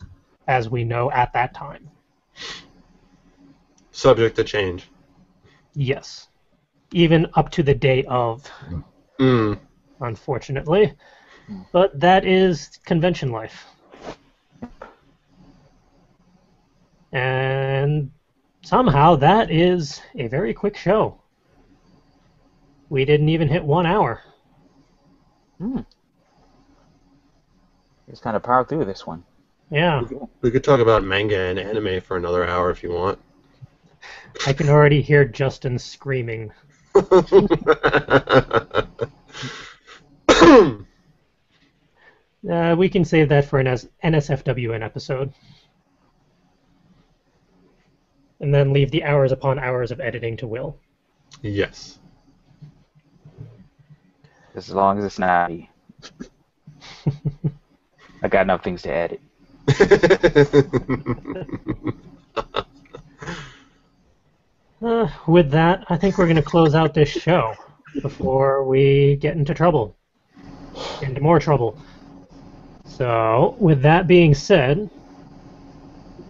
B: as we know at that time.
C: Subject to change.
B: Yes. Even up to the day of, unfortunately. But that is convention life. And somehow that is a very quick show. We didn't even hit 1 hour.
A: Just kind of powered through this one.
B: Yeah.
C: We could talk about manga and anime for another hour if you want.
B: I can already hear Justin screaming. We can save that for an NSFWN episode. And then leave the hours upon hours of editing to Will.
C: Yes.
A: As long as it's not me. I got enough things to edit.
B: With that, I think we're going to close out this show before we get into trouble. Into more trouble. So, with that being said,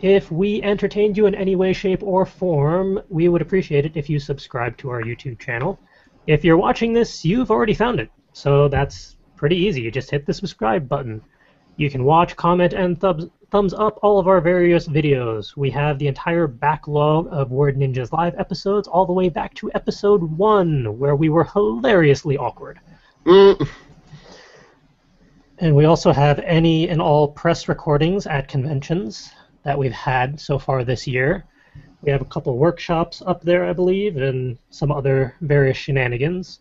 B: if we entertained you in any way, shape, or form, we would appreciate it if you subscribe to our YouTube channel. If you're watching this, you've already found it. So that's pretty easy. You just hit the subscribe button. You can watch, comment, and thumbs up all of our various videos. We have the entire backlog of Word Ninja's live episodes all the way back to episode 1, where we were hilariously awkward. And we also have any and all press recordings at conventions that we've had so far this year. We have a couple workshops up there, I believe, and some other various shenanigans.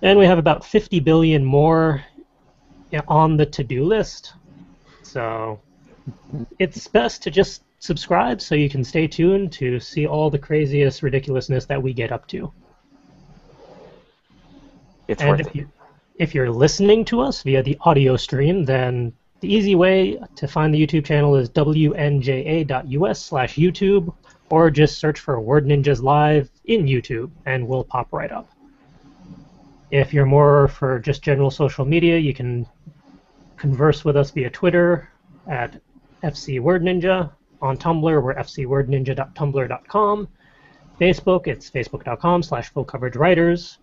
B: And we have about 50 billion more on the to-do list. So it's best to just subscribe so you can stay tuned to see all the craziest ridiculousness that we get up to.
A: It's
B: And
A: worth it.
B: if you're listening to us via the audio stream, then the easy way to find the YouTube channel is wnja.us/YouTube, or just search for Word Ninjas Live in YouTube, and we'll pop right up. If you're more for just general social media, you can converse with us via Twitter at FCWordNinja. On Tumblr, we're fcwordninja.tumblr.com. Facebook, it's facebook.com/fullcoveragewriters.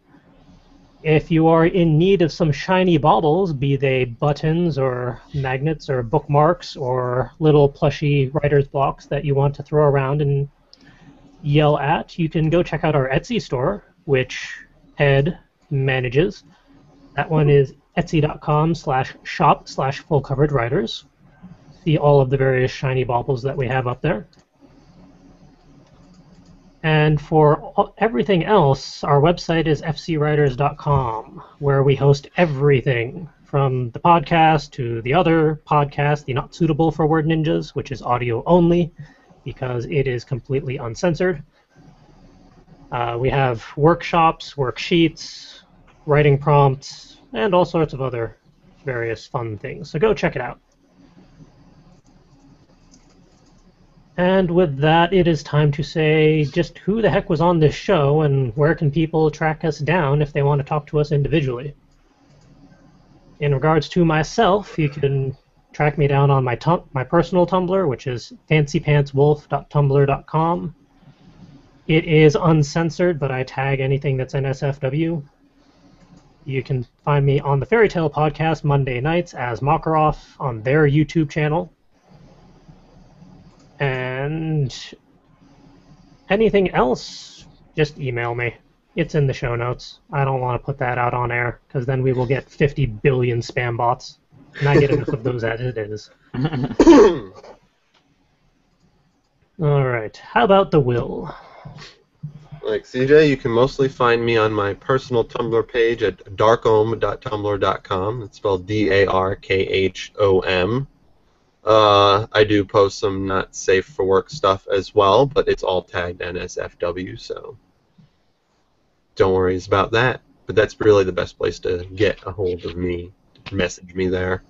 B: If you are in need of some shiny baubles, be they buttons or magnets or bookmarks or little plushy writer's blocks that you want to throw around and yell at, you can go check out our Etsy store, which Ed manages. That one is etsy.com/shop/fullcoveragewriters. see all of the various shiny baubles that we have up there. And for everything else, our website is fcwriters.com, where we host everything from the podcast to the other podcast, the Not Suitable for Word Ninjas, which is audio only because it is completely uncensored. We have workshops, worksheets, writing prompts, and all sorts of other various fun things. So go check it out. And with that, it is time to say just who the heck was on this show and where can people track us down if they want to talk to us individually. In regards to myself, you can track me down on my personal Tumblr, which is fancypantswolf.tumblr.com. It is uncensored, but I tag anything that's NSFW. You can find me on the Fairy Tale podcast Monday nights as Makarov on their YouTube channel. And anything else, just email me. It's in the show notes. I don't want to put that out on air, because then we will get 50 billion spam bots. And I get enough of those as it is. All right. How about the will?
C: Like CJ, you can mostly find me on my personal Tumblr page at darkhom.tumblr.com. It's spelled DARKHOM. I do post some not safe for work stuff as well, but it's all tagged NSFW, so don't worry about that. But that's really the best place to get a hold of me. Message me there.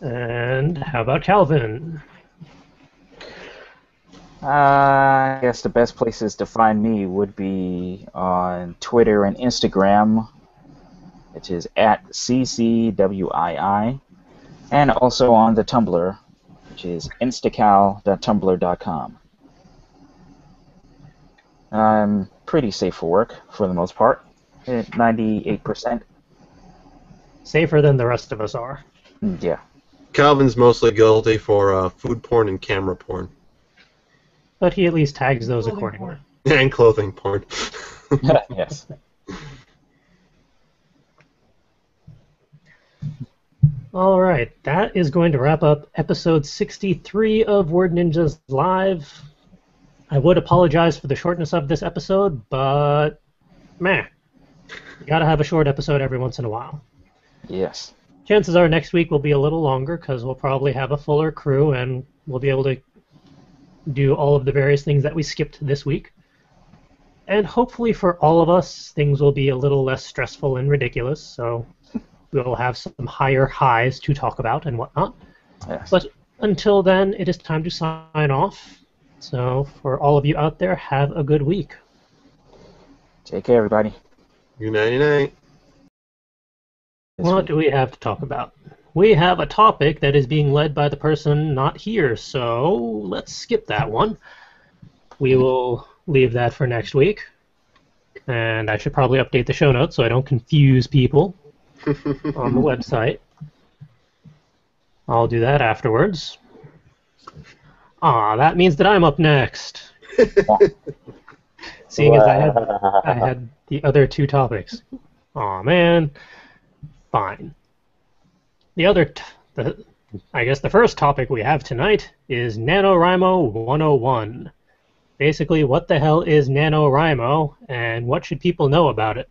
B: And how about Calvin?
A: I guess the best places to find me would be on Twitter and Instagram, which is at CCWII, and also on the Tumblr, which is instacal.tumblr.com. I'm pretty safe for work, for the most part, at 98%.
B: Safer than the rest of us are.
A: Yeah.
C: Calvin's mostly guilty for food porn and camera porn.
B: But he at least tags those
D: Clothing
B: accordingly.
D: porn.
C: And clothing porn.
A: Yes.
B: All right, that is going to wrap up episode 63 of Word Ninjas Live. I would apologize for the shortness of this episode, but meh. You gotta have a short episode every once in a while.
A: Yes.
B: Chances are next week will be a little longer because we'll probably have a fuller crew and we'll be able to do all of the various things that we skipped this week. And hopefully for all of us, things will be a little less stressful and ridiculous, so we'll have some higher highs to talk about and whatnot.
A: Yes.
B: But until then, it is time to sign off. So for all of you out there, have a good week.
A: Take care, everybody.
C: Good night.
B: What do we have to talk about? We have a topic that is being led by the person not here, so let's skip that one. We will leave that for next week. And I should probably update the show notes so I don't confuse people on the website. I'll do that afterwards. That means that I'm up next. Seeing as I had the other two topics. Aw, man. Fine. I guess the first topic we have tonight is NaNoWriMo 101. Basically, what the hell is NaNoWriMo, and what should people know about it?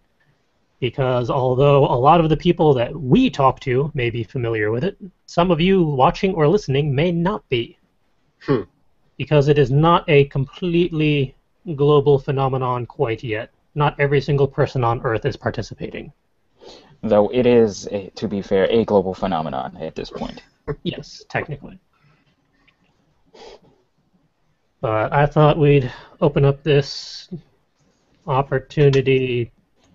B: Because although a lot of the people that we talk to may be familiar with it, some of you watching or listening may not be. Because it is not a completely global phenomenon quite yet. Not every single person on Earth is participating.
A: Though it is, to be fair, a global phenomenon at this point.
B: Yes, technically. But I thought we'd open up this opportunity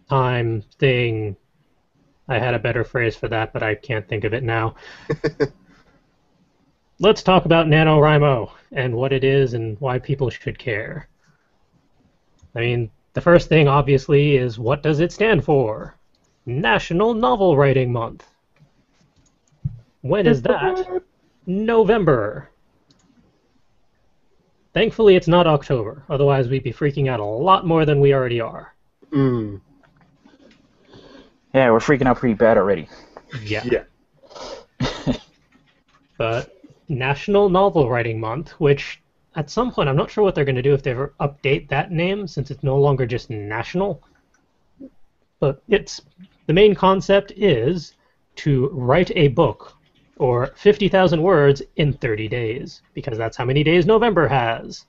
B: time thing. I had a better phrase for that, but I can't think of it now. Let's talk about NaNoWriMo and what it is and why people should care. I mean, the first thing, obviously, is what does it stand for? National Novel Writing Month. When is that? November. Thankfully, it's not October. Otherwise, we'd be freaking out a lot more than we already are.
C: Mm.
A: Yeah, we're freaking out pretty bad already.
B: Yeah.
C: Yeah.
B: But National Novel Writing Month, which at some point I'm not sure what they're going to do if they ever update that name since it's no longer just national. But the main concept is to write a book or 50,000 words in 30 days because that's how many days November has.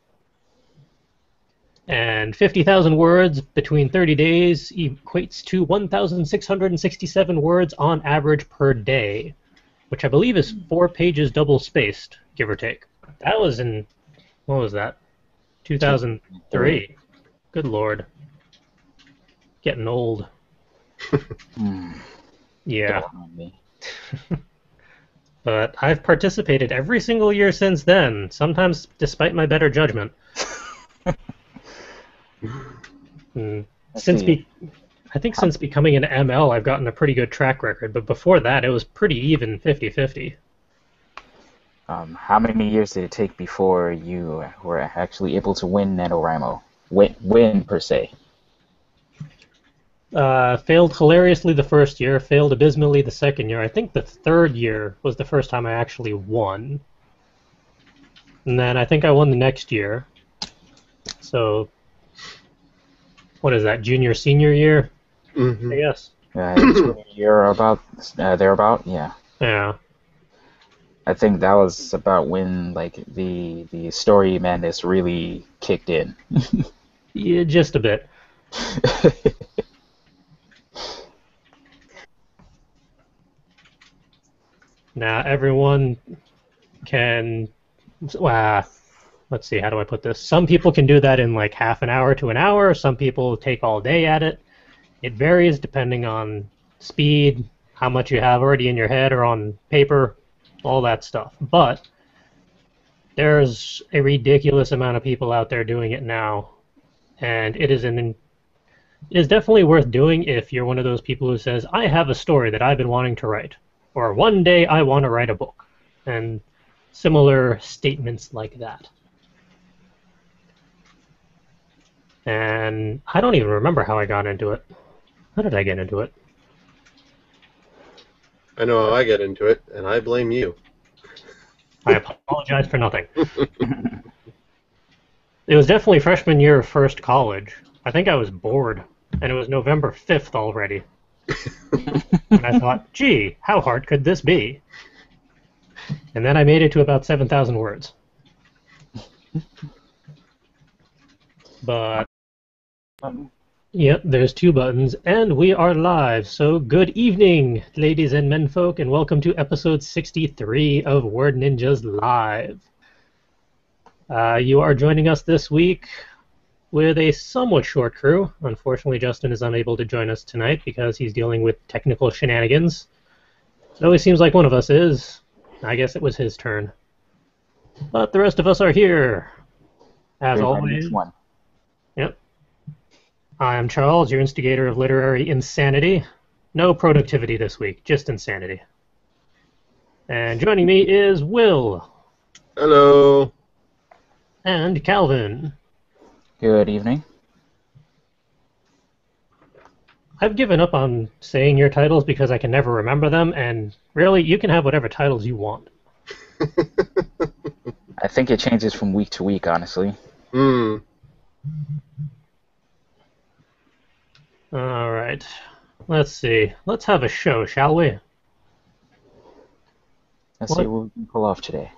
B: And 50,000 words between 30 days equates to 1,667 words on average per day, which I believe is 4 pages double spaced, give or take. That was in, what was that? 2003. Good Lord. Getting old. Yeah.
A: Don't mind me.
B: But I've participated every single year since then, sometimes despite my better judgment. Since becoming an ML, I've gotten a pretty good track record, but before that, it was pretty even 50-50.
A: How many years did it take before you were actually able to win NaNoWriMo? Win per se.
B: Failed hilariously the first year, failed abysmally the second year. I think the third year was the first time I actually won. And then I think I won the next year. So, what is that, junior, senior year?
C: Mm-hmm.
B: I guess.
A: You're about thereabout, yeah.
B: Yeah.
A: I think that was about when like the story madness really kicked in.
B: Yeah, just a bit. Now everyone can, let's see, how do I put this? Some people can do that in like half an hour to an hour. Some people take all day at it. It varies depending on speed, how much you have already in your head or on paper, all that stuff. But there's a ridiculous amount of people out there doing it now, and it is definitely worth doing if you're one of those people who says, I have a story that I've been wanting to write, or one day I want to write a book, and similar statements like that. And I don't even remember how I got into it. How did I get into it?
C: I know how I get into it, and I blame you.
B: I apologize for nothing. It was definitely freshman year of first college. I think I was bored, and it was November 5th already. And I thought, gee, how hard could this be? And then I made it to about 7,000 words. But, yep, there's 2 buttons, and we are live. So good evening, ladies and menfolk, and welcome to episode 63 of Word Ninjas Live. You are joining us this week with a somewhat short crew. Unfortunately, Justin is unable to join us tonight because he's dealing with technical shenanigans. It always seems like one of us is. I guess it was his turn. But the rest of us are here, as always. Yep. I'm Charles, your instigator of literary insanity. No productivity this week, just insanity. And joining me is Will.
C: Hello.
B: And Calvin.
A: Good evening.
B: I've given up on saying your titles because I can never remember them, and really, you can have whatever titles you want.
A: I think it changes from week to week, honestly.
C: Hmm.
B: All right. Let's see. Let's have a show, shall we?
A: Let's see what we can pull off today.